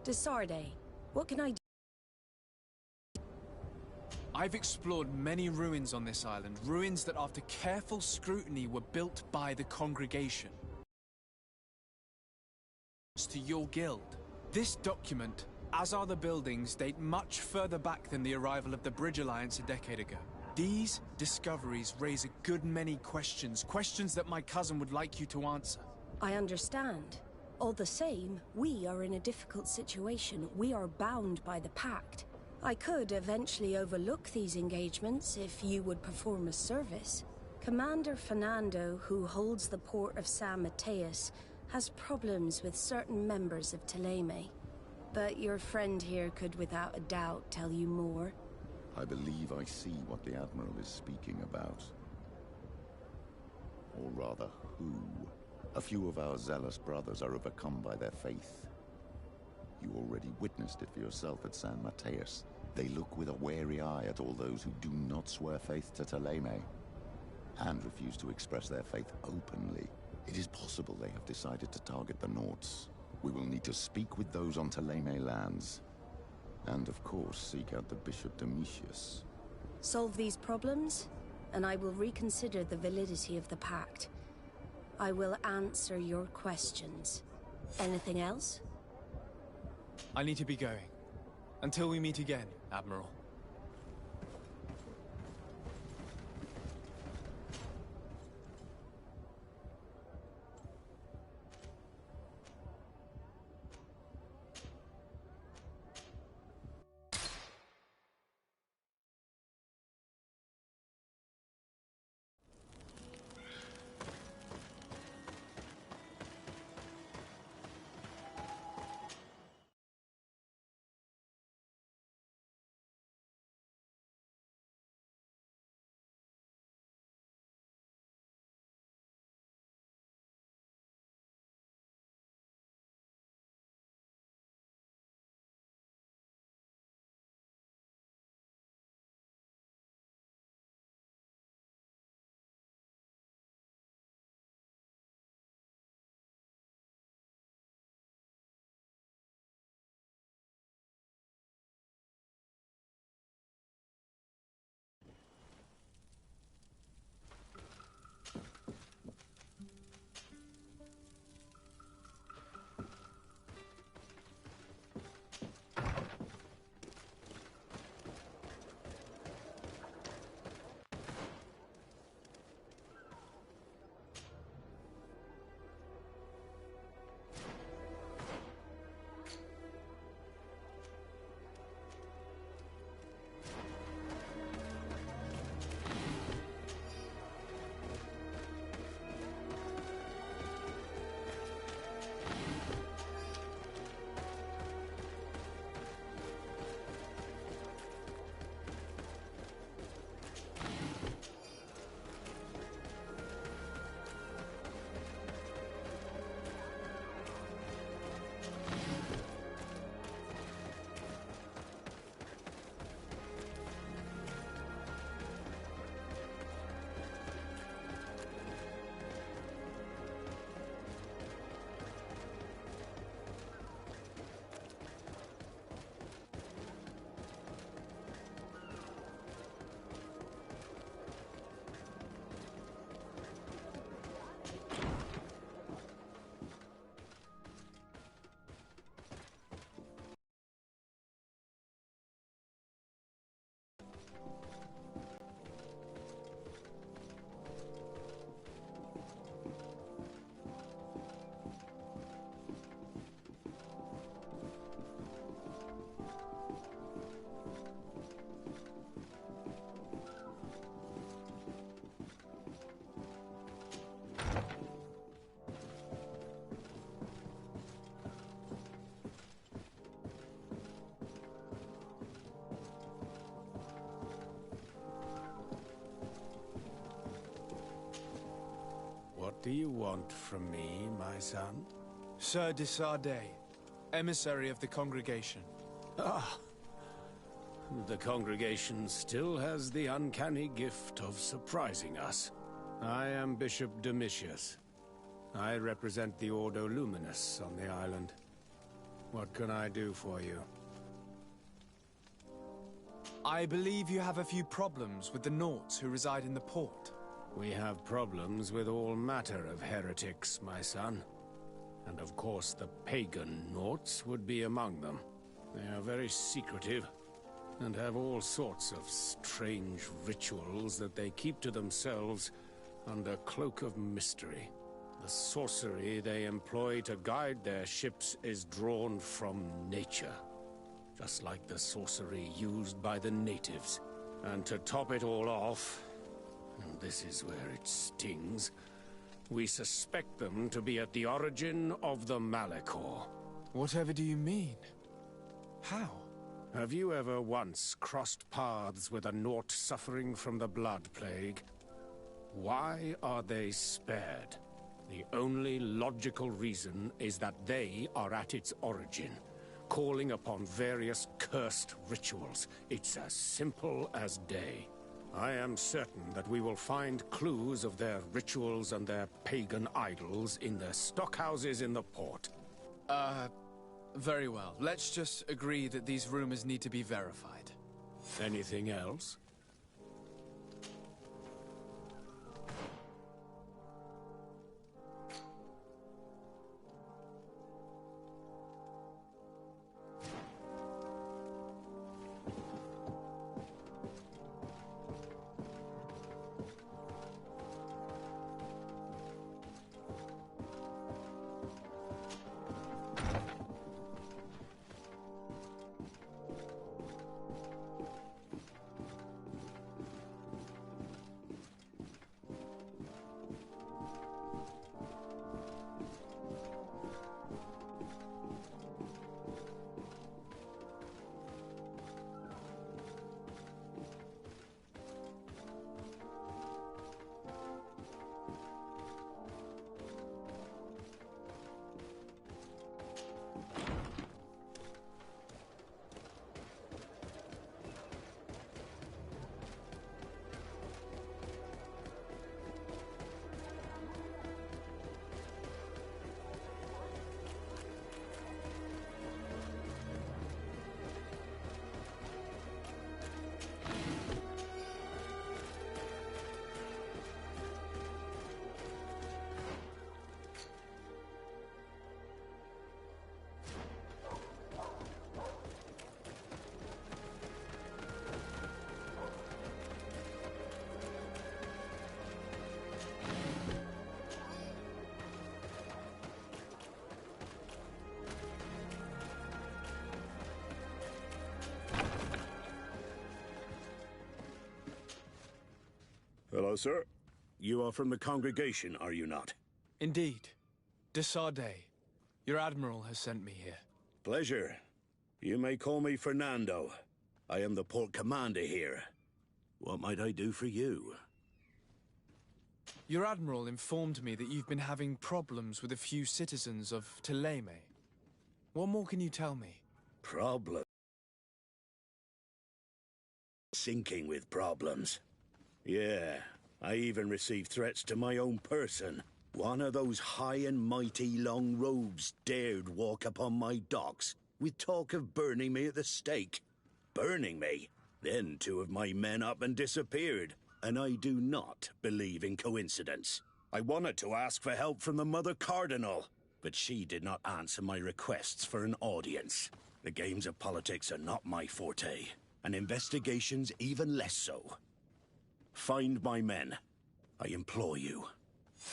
De Sarde, what can I do? I've explored many ruins on this island, ruins that after careful scrutiny were built by the congregation. To your guild. This document, as are the buildings, date much further back than the arrival of the Bridge Alliance a decade ago. These discoveries raise a good many questions, questions that my cousin would like you to answer. I understand. All the same, we are in a difficult situation. We are bound by the pact. I could eventually overlook these engagements if you would perform a service. Commander Fernando, who holds the port of San Mateus, has problems with certain members of Teleme. But your friend here could without a doubt tell you more. I believe I see what the Admiral is speaking about. Or rather, who. A few of our zealous brothers are overcome by their faith. You already witnessed it for yourself at San Mateus. They look with a wary eye at all those who do not swear faith to Teleme, and refuse to express their faith openly. It is possible they have decided to target the Nords. We will need to speak with those on Teleme lands. And of course, seek out the Bishop Domitius. Solve these problems, and I will reconsider the validity of the pact. I will answer your questions. Anything else? I need to be going. Until we meet again, Admiral. What do you want from me, my son? Sir De Sarde, emissary of the congregation. Ah, the congregation still has the uncanny gift of surprising us. I am Bishop Domitius. I represent the Ordo Luminous on the island. What can I do for you? I believe you have a few problems with the Nauts who reside in the port. We have problems with all matter of heretics, my son. And of course the pagan Nauts would be among them. They are very secretive, and have all sorts of strange rituals that they keep to themselves under cloak of mystery. The sorcery they employ to guide their ships is drawn from nature, just like the sorcery used by the natives. And to top it all off, and this is where it stings, we suspect them to be at the origin of the malihora. Whatever do you mean? How? Have you ever once crossed paths with a Naut suffering from the blood plague? Why are they spared? The only logical reason is that they are at its origin, calling upon various cursed rituals. It's as simple as day. I am certain that we will find clues of their rituals and their pagan idols in their stockhouses in the port. Very well. Let's just agree that these rumors need to be verified. Anything else? Hello, sir. You are from the congregation, are you not? Indeed. De Sarde. Your admiral has sent me here. Pleasure. You may call me Fernando. I am the port commander here. What might I do for you? Your admiral informed me that you've been having problems with a few citizens of Thélème. What more can you tell me? Problem? Sinking with problems. Yeah, I even received threats to my own person. One of those high and mighty long robes dared walk upon my docks with talk of burning me at the stake. Burning me? Then two of my men up and disappeared, and I do not believe in coincidence. I wanted to ask for help from the Mother Cardinal, but she did not answer my requests for an audience. The games of politics are not my forte, and investigations even less so. Find my men. I implore you.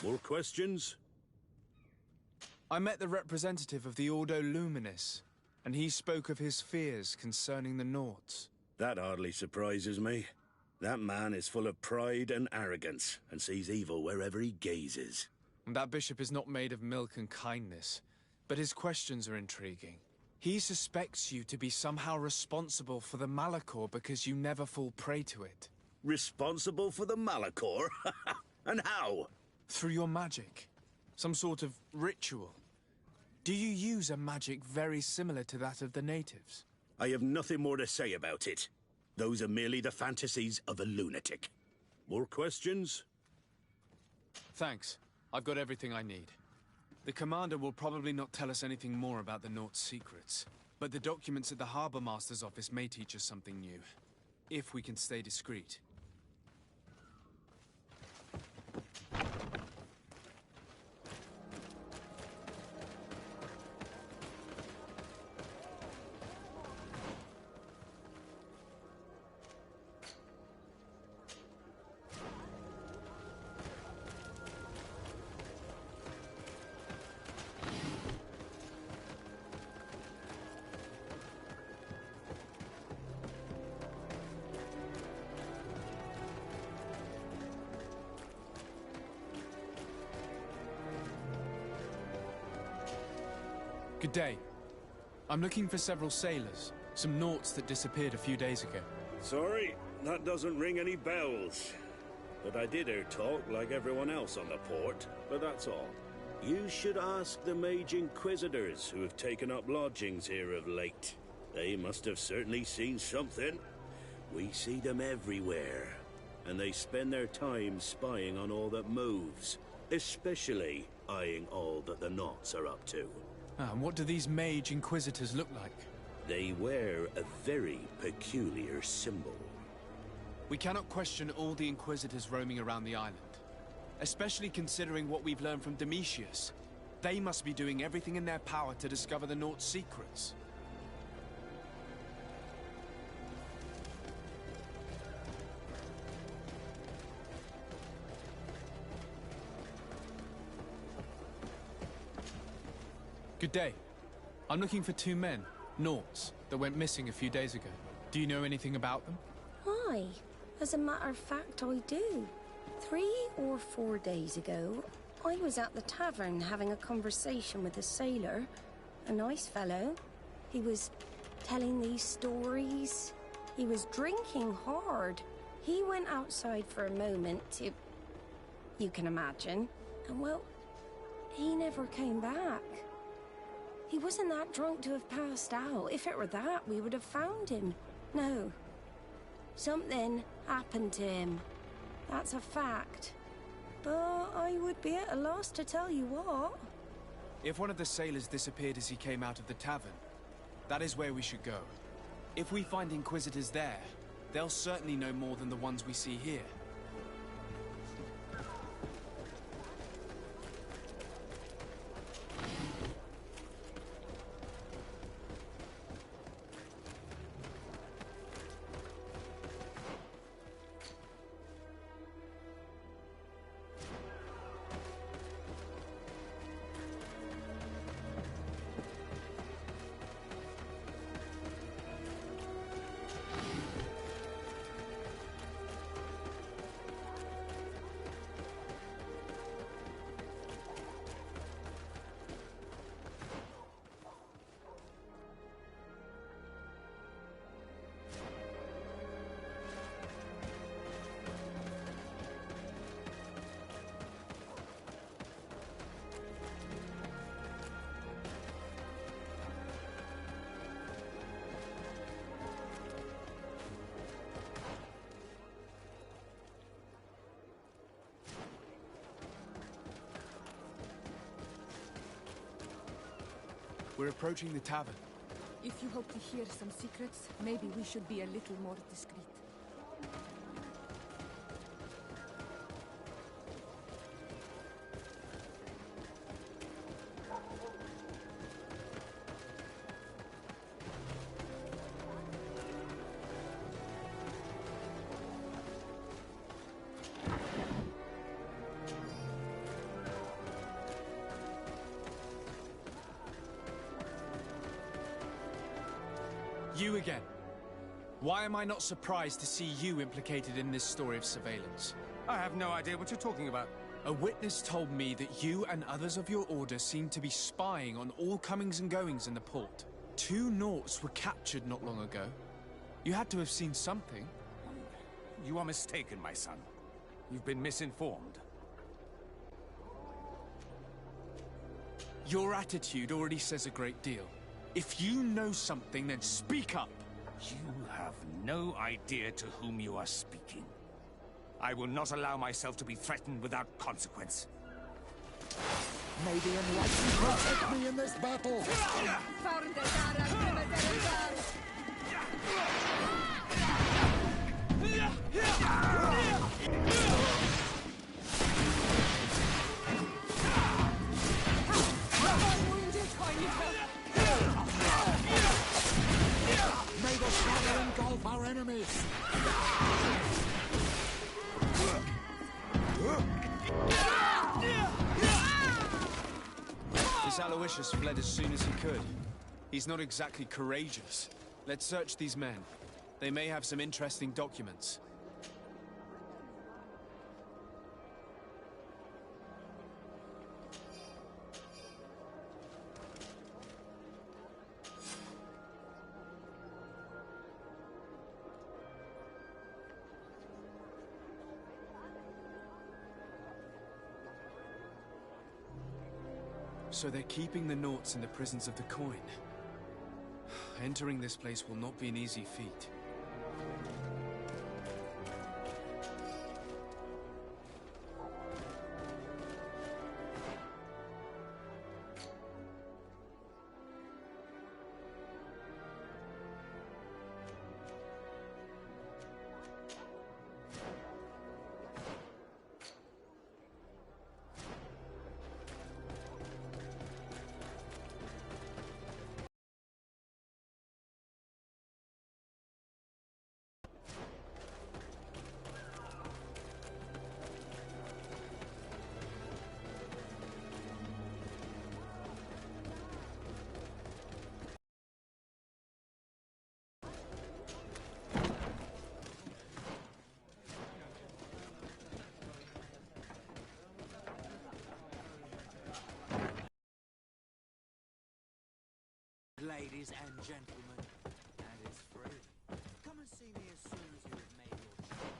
More questions? I met the representative of the Ordo Luminis, and he spoke of his fears concerning the Nauts. That hardly surprises me. That man is full of pride and arrogance, and sees evil wherever he gazes. And that bishop is not made of milk and kindness, but his questions are intriguing. He suspects you to be somehow responsible for the malihora because you never fall prey to it. Responsible for the malihora? And how? Through your magic. Some sort of ritual. Do you use a magic very similar to that of the natives? I have nothing more to say about it. Those are merely the fantasies of a lunatic. More questions? Thanks. I've got everything I need. The commander will probably not tell us anything more about the Naught's secrets, but the documents at the Harbour Master's office may teach us something new, if we can stay discreet. Good day. I'm looking for several sailors, some Naughts that disappeared a few days ago. Sorry, that doesn't ring any bells. But I did hear talk like everyone else on the port, but that's all. You should ask the Mage Inquisitors who have taken up lodgings here of late. They must have certainly seen something. We see them everywhere, and they spend their time spying on all that moves, especially eyeing all that the Naughts are up to. And what do these Mage Inquisitors look like? They wear a very peculiar symbol. We cannot question all the Inquisitors roaming around the island, especially considering what we've learned from Domitius. They must be doing everything in their power to discover the Naught's secrets. Good day. I'm looking for two men, Naughts, that went missing a few days ago. Do you know anything about them? Why? As a matter of fact, I do. 3 or 4 days ago, I was at the tavern having a conversation with a sailor. A nice fellow. He was telling these stories. He was drinking hard. He went outside for a moment to... you can imagine. And well, he never came back. He wasn't that drunk to have passed out. If it were that, we would have found him. No. Something happened to him. That's a fact. But I would be at a loss to tell you what. If one of the sailors disappeared as he came out of the tavern, that is where we should go. If we find Inquisitors there, they'll certainly know more than the ones we see here. We're approaching the tavern. If you hope to hear some secrets, maybe we should be a little more discreet. You again. Why am I not surprised to see you implicated in this story of surveillance? I have no idea what you're talking about. A witness told me that you and others of your order seemed to be spying on all comings and goings in the port. 2 Naughts were captured not long ago. You had to have seen something. You are mistaken, my son. You've been misinformed. Your attitude already says a great deal. If you know something, then speak up! You have no idea to whom you are speaking. I will not allow myself to be threatened without consequence. May the enlightened protect me in this battle! May the shadow engulf our enemies! This Aloysius fled as soon as he could. He's not exactly courageous. Let's search these men. They may have some interesting documents. So they're keeping the Naughts in the prisons of the coin. Entering this place will not be an easy feat. Ladies and gentlemen, that is free. Come and see me as soon as you have made your choice.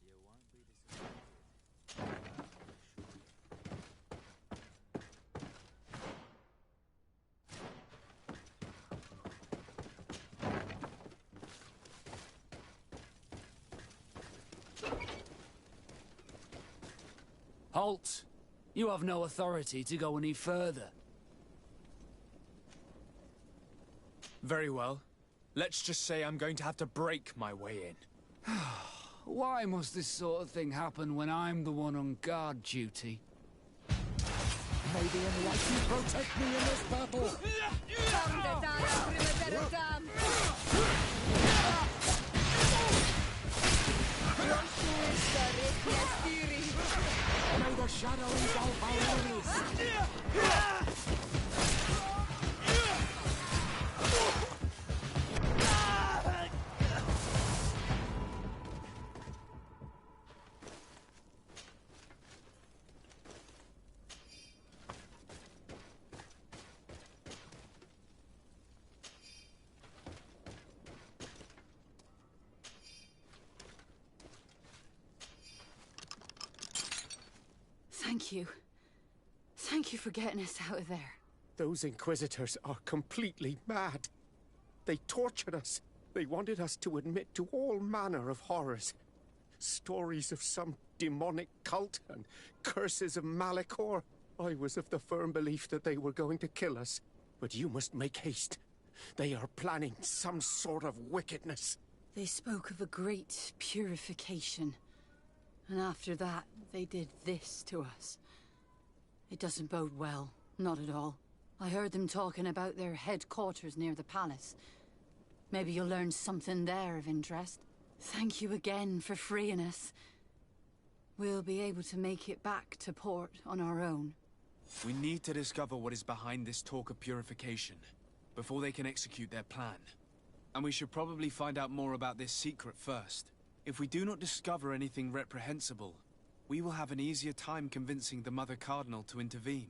You won't be disappointed. Halt! You have no authority to go any further. Very well. Let's just say I'm going to have to break my way in. Why must this sort of thing happen when I'm the one on guard duty? May the enlightened protect me in this battle! May the shadow engulf our enemies! Thank you. Thank you for getting us out of there. Those Inquisitors are completely mad. They tortured us. They wanted us to admit to all manner of horrors. Stories of some demonic cult and curses of malihora. I was of the firm belief that they were going to kill us. But you must make haste. They are planning some sort of wickedness. They spoke of a great purification. And after that, they did this to us. It doesn't bode well. Not at all. I heard them talking about their headquarters near the palace. Maybe you'll learn something there of interest. Thank you again for freeing us. We'll be able to make it back to port on our own. We need to discover what is behind this talk of purification, before they can execute their plan. And we should probably find out more about this secret first. If we do not discover anything reprehensible, we will have an easier time convincing the Mother Cardinal to intervene.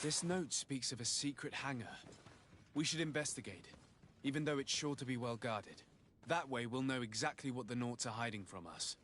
This note speaks of a secret hangar. We should investigate, even though it's sure to be well guarded. That way we'll know exactly what the Naughts are hiding from us.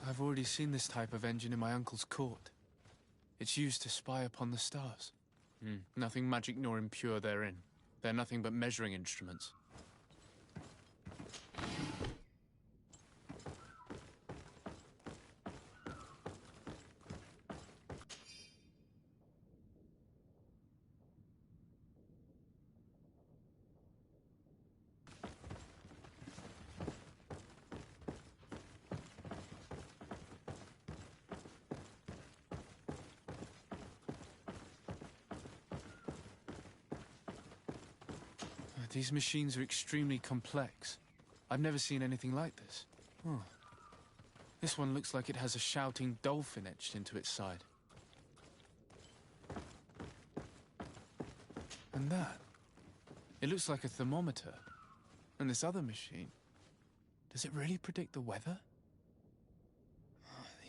I've already seen this type of engine in my uncle's court. It's used to spy upon the stars. Nothing magic nor impure therein. They're nothing but measuring instruments. These machines are extremely complex. I've never seen anything like this. Oh. This one looks like it has a shouting dolphin etched into its side. And that? It looks like a thermometer. And this other machine, does it really predict the weather?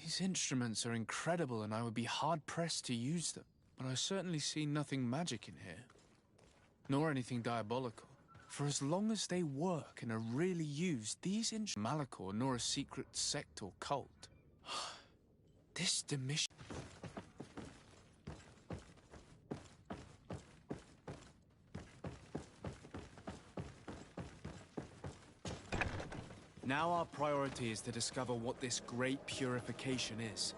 These instruments are incredible and I would be hard-pressed to use them. But I certainly see nothing magic in here. Nor anything diabolical. For as long as they work and are really used, these malachor nor a secret sect or cult. This demission. Now our priority is to discover what this great purification is.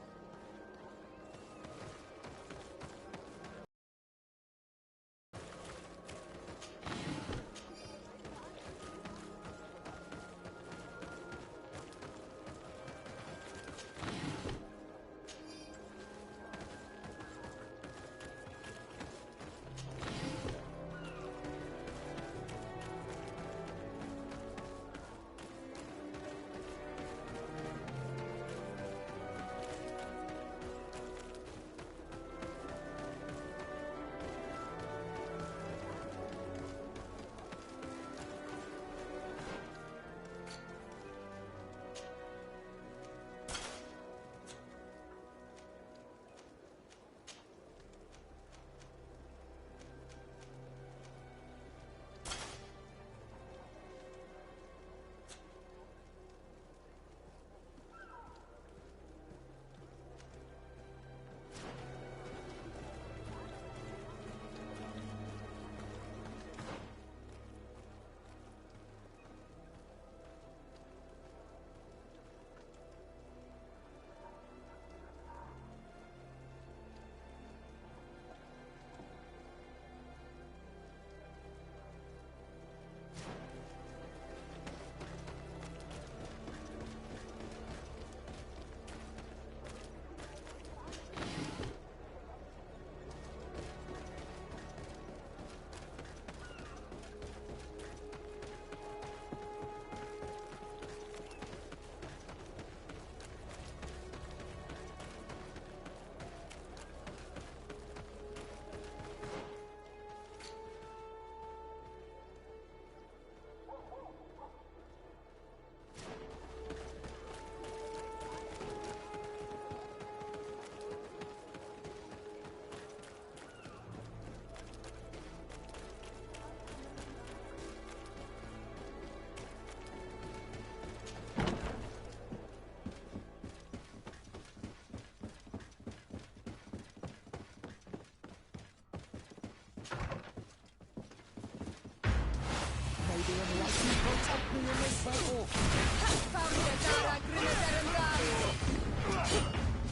the enlightened protect me in this battle.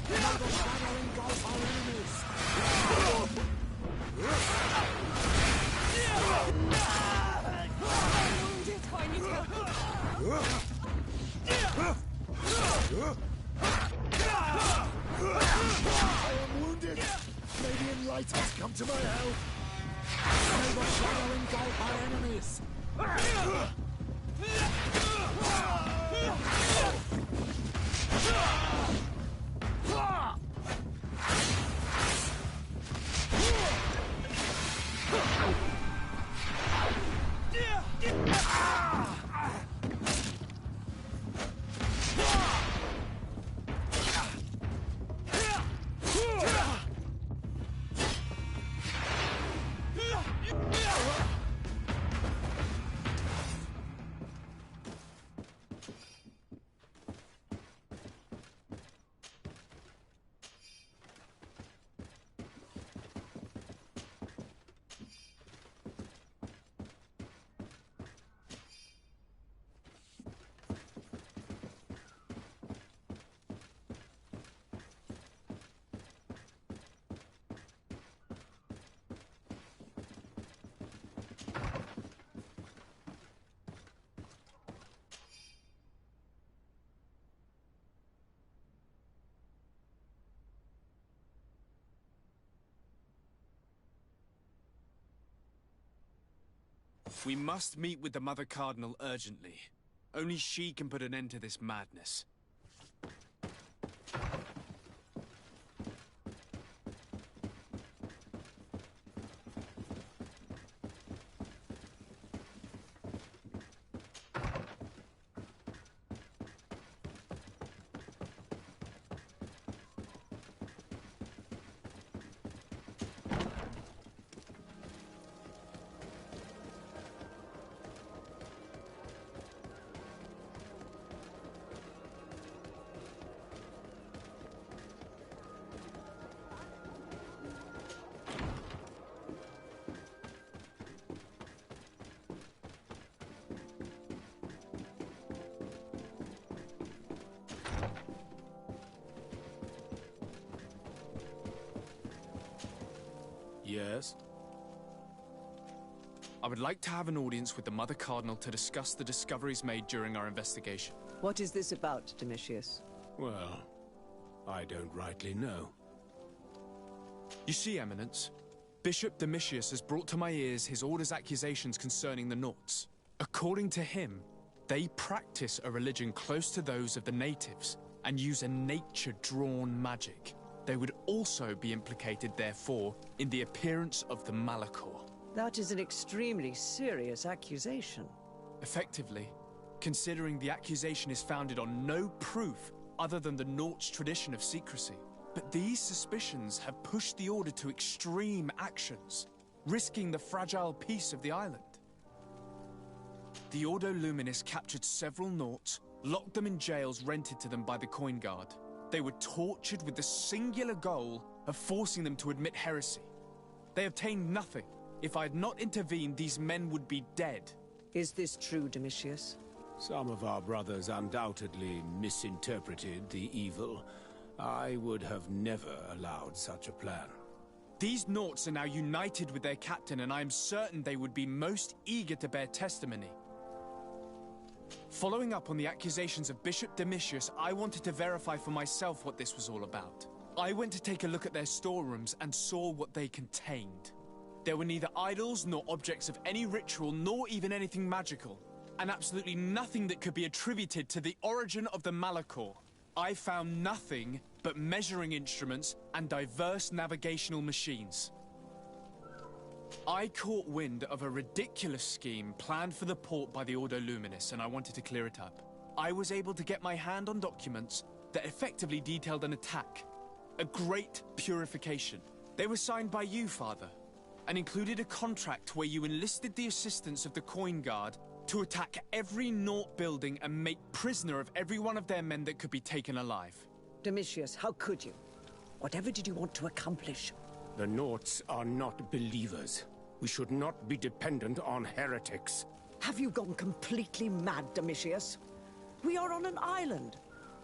May the shadow engulf our enemies. I am wounded. May the enlightened come to my help. May the shadow engulf our enemies. We must meet with the Mother Cardinal urgently. Only she can put an end to this madness. Yes? I would like to have an audience with the Mother Cardinal to discuss the discoveries made during our investigation. What is this about, Domitius? Well, I don't rightly know. You see, Eminence, Bishop Domitius has brought to my ears his order's accusations concerning the Nauts. According to him, they practice a religion close to those of the natives and use a nature-drawn magic. They would also be implicated, therefore, in the appearance of the malachor. That is an extremely serious accusation. Effectively, considering the accusation is founded on no proof other than the Nauts' tradition of secrecy. But these suspicions have pushed the Order to extreme actions, risking the fragile peace of the island. The Ordo Luminis captured several Nauts, locked them in jails rented to them by the Coin Guard. They were tortured with the singular goal of forcing them to admit heresy. They obtained nothing. If I had not intervened, these men would be dead. Is this true, Domitius? Some of our brothers undoubtedly misinterpreted the evil. I would have never allowed such a plan. These Nauts are now united with their captain, and I am certain they would be most eager to bear testimony. Following up on the accusations of Bishop Domitius, I wanted to verify for myself what this was all about. I went to take a look at their storerooms and saw what they contained. There were neither idols nor objects of any ritual, nor even anything magical, and absolutely nothing that could be attributed to the origin of the malachor. I found nothing but measuring instruments and diverse navigational machines. I caught wind of a ridiculous scheme planned for the port by the Ordo Luminis, and I wanted to clear it up. I was able to get my hand on documents that effectively detailed an attack, a great purification. They were signed by you, Father, and included a contract where you enlisted the assistance of the Coin Guard to attack every Naut building and make prisoner of every one of their men that could be taken alive. Domitius, how could you? Whatever did you want to accomplish? The Nauts are not believers. We should not be dependent on heretics. Have you gone completely mad, Domitius? We are on an island.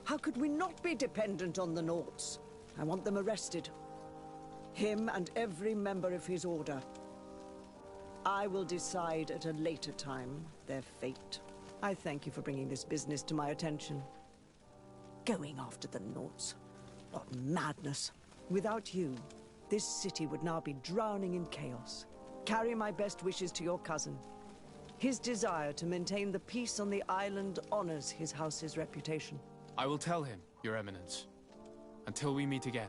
How could we not be dependent on the Nauts? I want them arrested. Him and every member of his order. I will decide at a later time their fate. I thank you for bringing this business to my attention. Going after the Nauts. What madness. Without you, this city would now be drowning in chaos. Carry my best wishes to your cousin. His desire to maintain the peace on the island honors his house's reputation. I will tell him, Your Eminence. Until we meet again.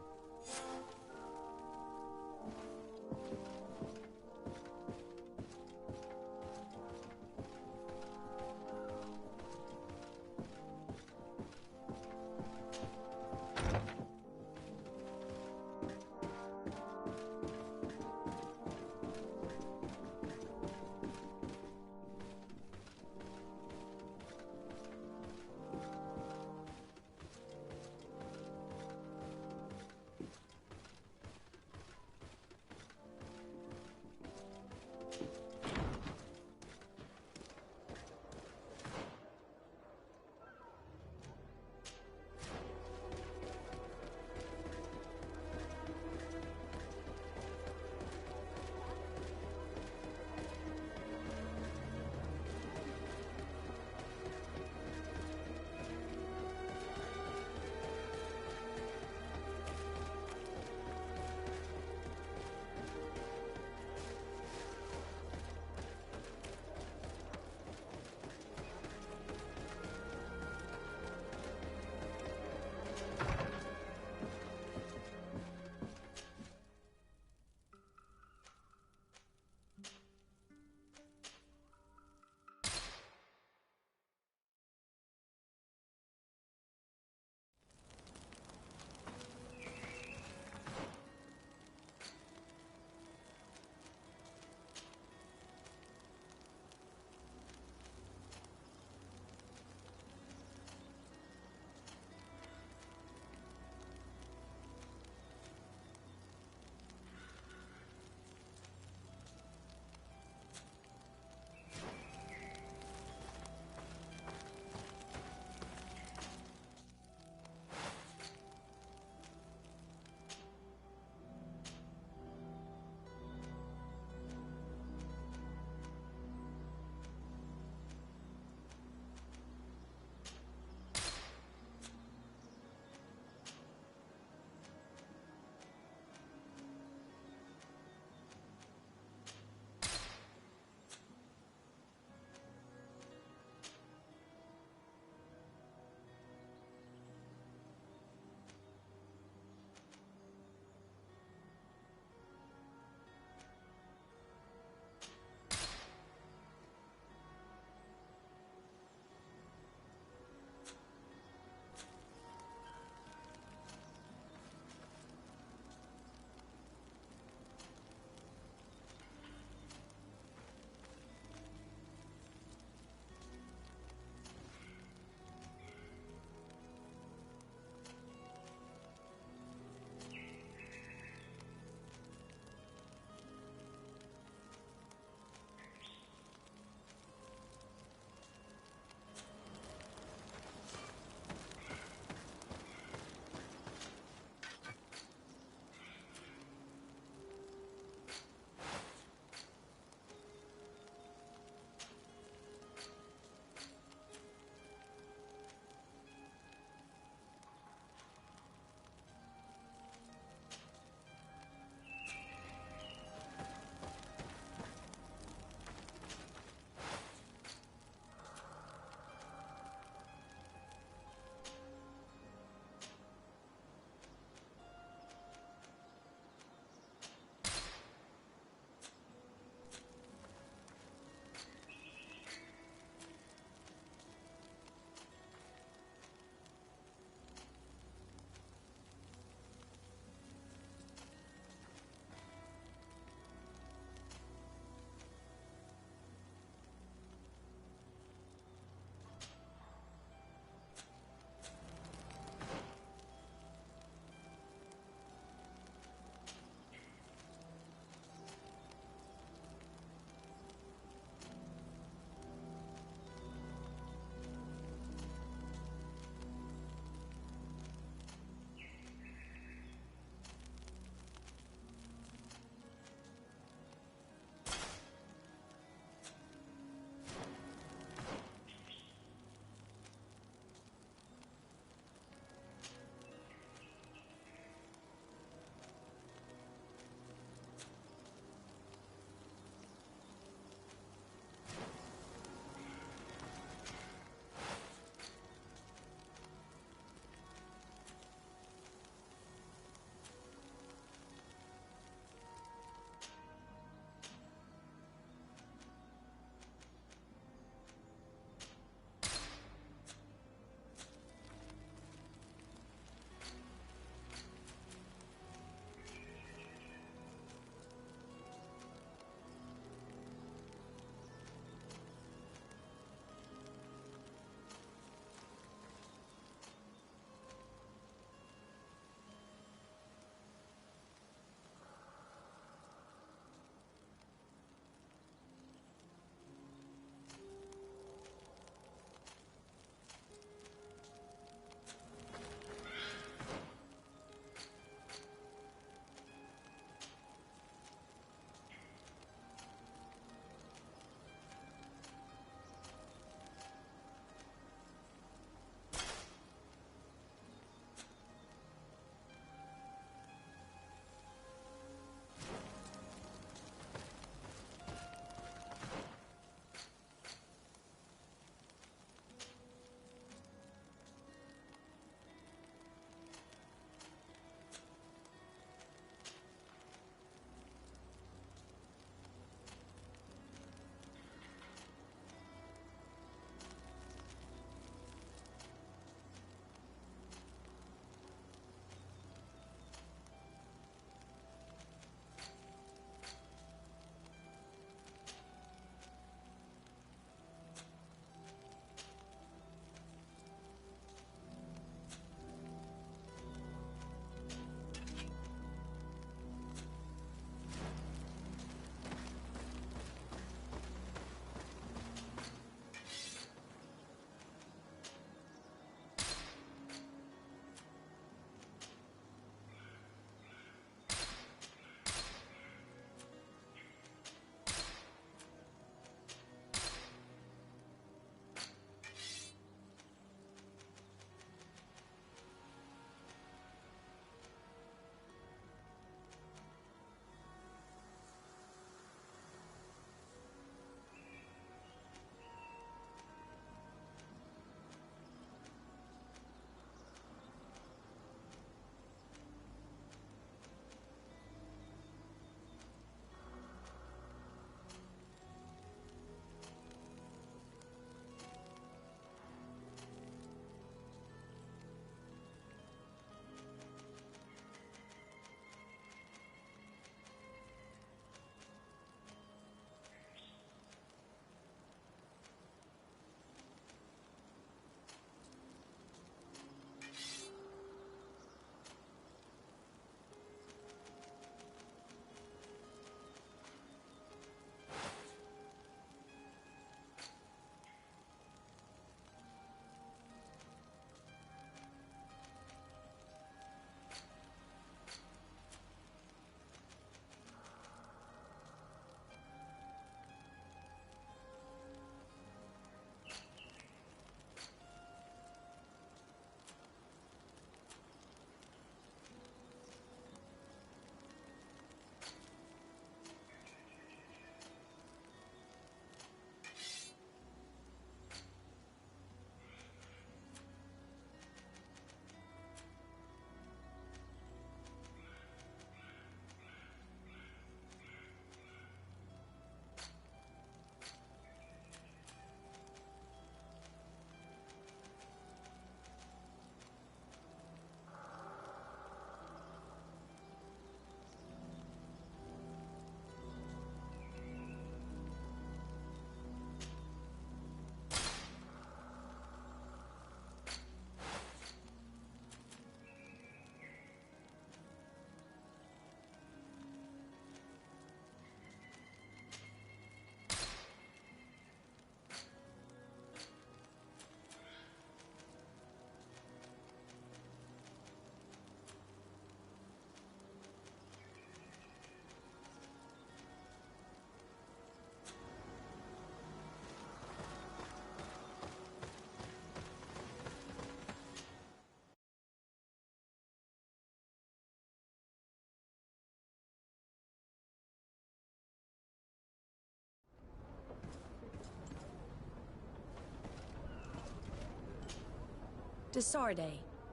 De Sarde,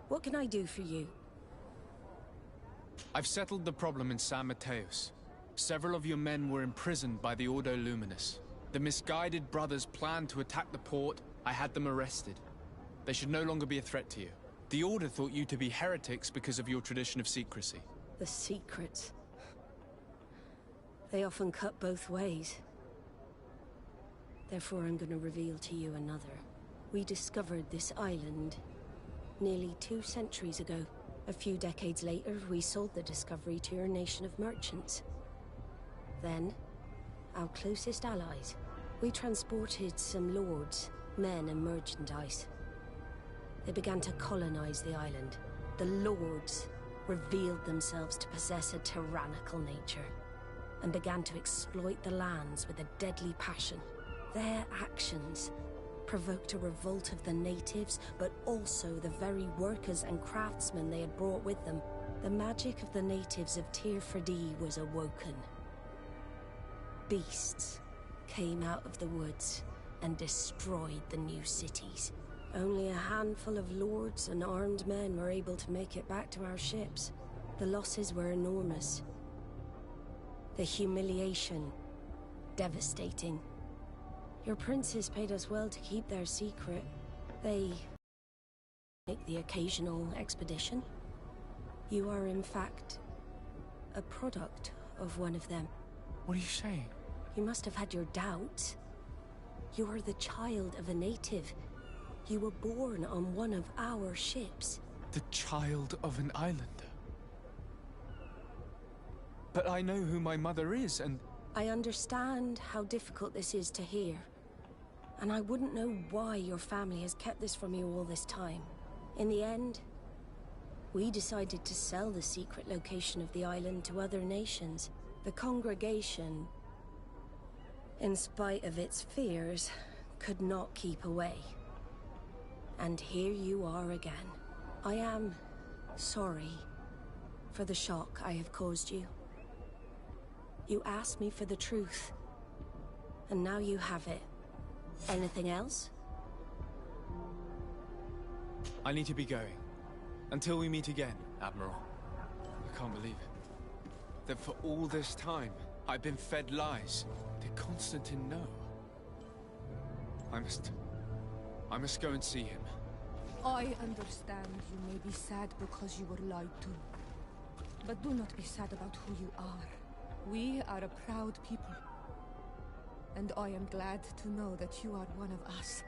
what can I do for you? I've settled the problem in San Mateus. Several of your men were imprisoned by the Ordo Luminus. The misguided brothers planned to attack the port. I had them arrested. They should no longer be a threat to you. The Order thought you to be heretics because of your tradition of secrecy. The secrets. They often cut both ways. Therefore, I'm going to reveal to you another. We discovered this island nearly 2 centuries ago. A few decades later, we sold the discovery to your nation of merchants. Then, our closest allies. We transported some lords, men and merchandise. They began to colonize the island. The lords revealed themselves to possess a tyrannical nature and began to exploit the lands with a deadly passion. Their actions provoked a revolt of the natives, but also the very workers and craftsmen they had brought with them. The magic of the natives of Tir-Freddy was awoken. Beasts came out of the woods and destroyed the new cities. Only a handful of lords and armed men were able to make it back to our ships. The losses were enormous. The humiliation, devastating. Your princes paid us well to keep their secret. They make the occasional expedition. You are, in fact, a product of one of them. What are you saying? You must have had your doubts. You are the child of a native. You were born on one of our ships. The child of an islander? But I know who my mother is, and... I understand how difficult this is to hear. And I wouldn't know why your family has kept this from you all this time. In the end, we decided to sell the secret location of the island to other nations. The congregation, in spite of its fears, could not keep away. And here you are again. I am sorry for the shock I have caused you. You asked me for the truth, and now you have it. Anything else? I need to be going. Until we meet again, Admiral. I can't believe it. That for all this time, I've been fed lies. Did Constantine know? I must go and see him. I understand you may be sad because you were lied to. But do not be sad about who you are. We are a proud people. And I am glad to know that you are one of us.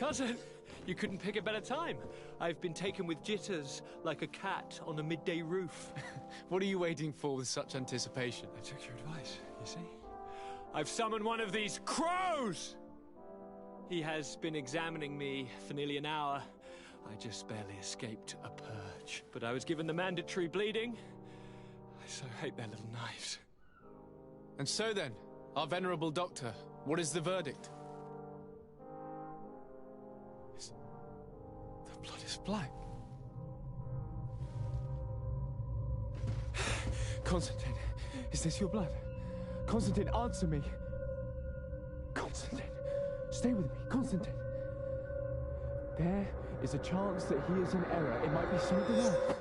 Cousin, you couldn't pick a better time. I've been taken with jitters like a cat on a midday roof. What are you waiting for with such anticipation? I took your advice, you see. I've summoned one of these crows! He has been examining me for nearly an hour. I just barely escaped a purge. But I was given the mandatory bleeding. I so hate their little knives. And so then, our venerable doctor, what is the verdict? The blood is black. Constantine, is this your blood? Constantine, answer me. Constantine, stay with me. Constantine. There is a chance that he is in error. It might be something else.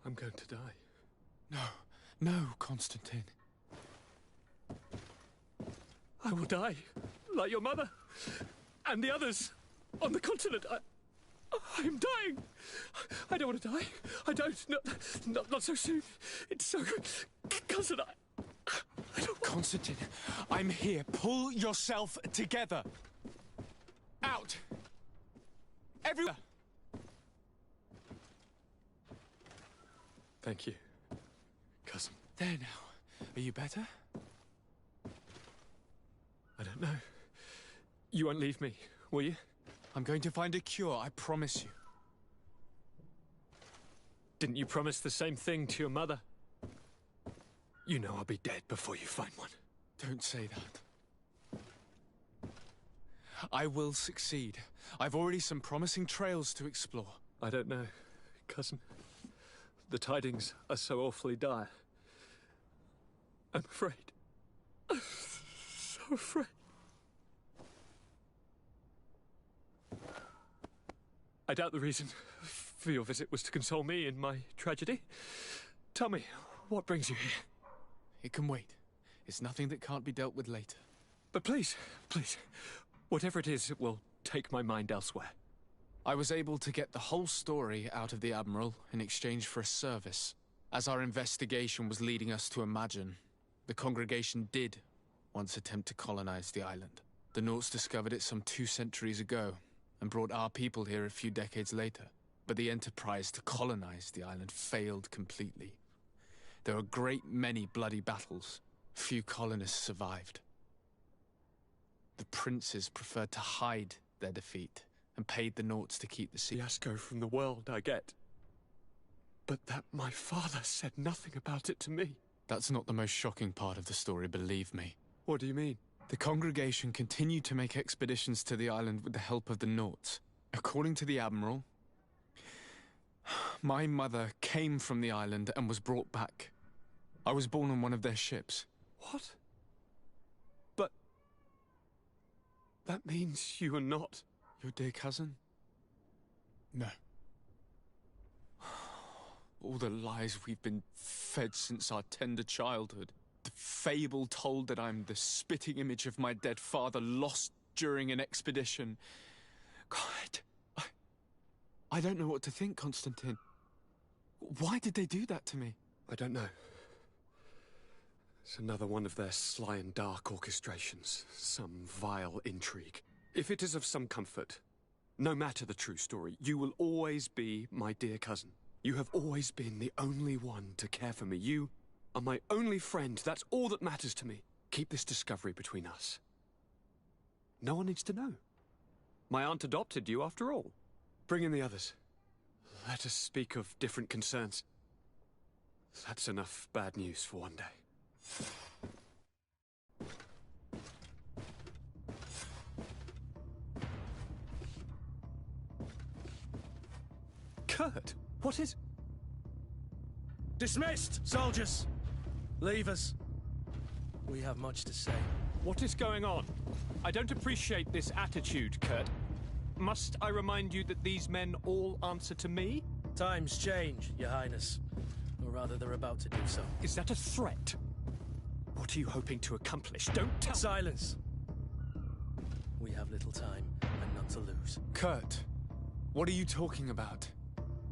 I'm going to die. No, Constantine. I will die, like your mother, and the others on the continent. I am dying. I don't want to die. I don't. Not so soon. It's so... Cousin, I don't... Constantine, I'm here. Pull yourself together. Out. Everywhere. Thank you, cousin. There now. Are you better? I don't know. You won't leave me, will you? I'm going to find a cure, I promise you. Didn't you promise the same thing to your mother? You know I'll be dead before you find one. Don't say that. I will succeed. I've already some promising trails to explore. I don't know, cousin. The tidings are so awfully dire. I'm afraid. I'm so afraid. I doubt the reason for your visit was to console me in my tragedy. Tell me, what brings you here? It can wait. It's nothing that can't be dealt with later. But please, whatever it is, it will take my mind elsewhere. I was able to get the whole story out of the Admiral in exchange for a service. As our investigation was leading us to imagine, the congregation did once attempt to colonize the island. The Nauts discovered it some 2 centuries ago and brought our people here a few decades later. But the enterprise to colonize the island failed completely. There were a great many bloody battles. Few colonists survived. The princes preferred to hide their defeat and paid the Nauts to keep the secret. Fiasco from the world, I get. But that my father said nothing about it to me. That's not the most shocking part of the story, believe me. What do you mean? The congregation continued to make expeditions to the island with the help of the Nauts. According to the Admiral, my mother came from the island and was brought back. I was born on one of their ships. What? But... that means you are not... your dear cousin? No. All the lies we've been fed since our tender childhood. The fable told that I'm the spitting image of my dead father, lost during an expedition. God, I don't know what to think, Constantine. Why did they do that to me? I don't know. It's another one of their sly and dark orchestrations. Some vile intrigue. If it is of some comfort, no matter the true story, you will always be my dear cousin. You have always been the only one to care for me. You are my only friend. That's all that matters to me. Keep this discovery between us. No one needs to know. My aunt adopted you after all. Bring in the others. Let us speak of different concerns. That's enough bad news for one day. Kurt, what is... Dismissed, soldiers! Leave us. We have much to say. What is going on? I don't appreciate this attitude, Kurt. Must I remind you that these men all answer to me? Times change, Your Highness. Or rather, they're about to do so. Is that a threat? What are you hoping to accomplish? Don't tell... Silence! We have little time and none to lose. Kurt, what are you talking about?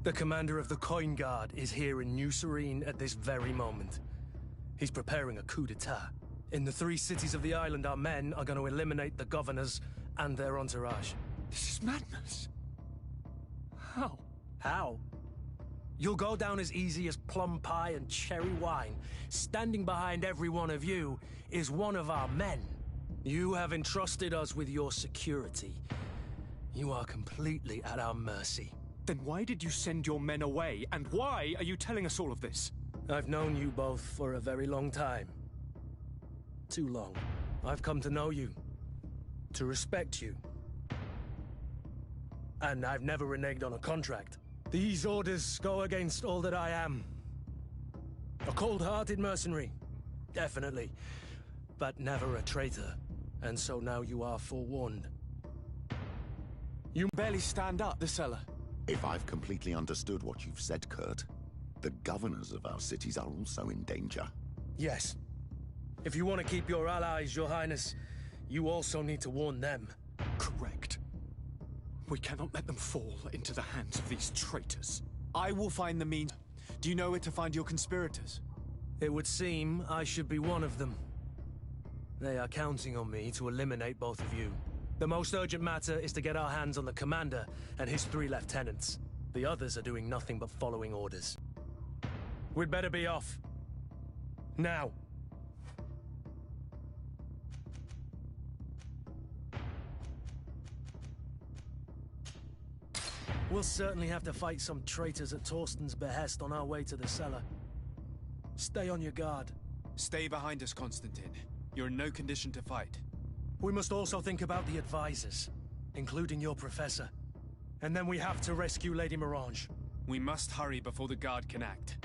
The commander of the Coin Guard is here in New Serene at this very moment. He's preparing a coup d'etat. In the 3 cities of the island, our men are going to eliminate the governors and their entourage. This is madness. How? How? You'll go down as easy as plum pie and cherry wine. Standing behind every one of you is one of our men. You have entrusted us with your security. You are completely at our mercy. Then why did you send your men away, and why are you telling us all of this? I've known you both for a very long time. Too long. I've come to know you, to respect you. And I've never reneged on a contract. These orders go against all that I am. A cold-hearted mercenary, definitely, but never a traitor. And so now you are forewarned. You barely stand up, the cellar. If I've completely understood what you've said, Kurt, the governors of our cities are also in danger. Yes. If you want to keep your allies, Your Highness, you also need to warn them. Correct. We cannot let them fall into the hands of these traitors. I will find the means. Do you know where to find your conspirators? It would seem I should be one of them. They are counting on me to eliminate both of you. The most urgent matter is to get our hands on the commander and his 3 lieutenants. The others are doing nothing but following orders. We'd better be off. Now. We'll certainly have to fight some traitors at Torsten's behest on our way to the cellar. Stay on your guard. Stay behind us, Constantine. You're in no condition to fight. We must also think about the advisors, including your professor. And then we have to rescue Lady Mirange. We must hurry before the guard can act.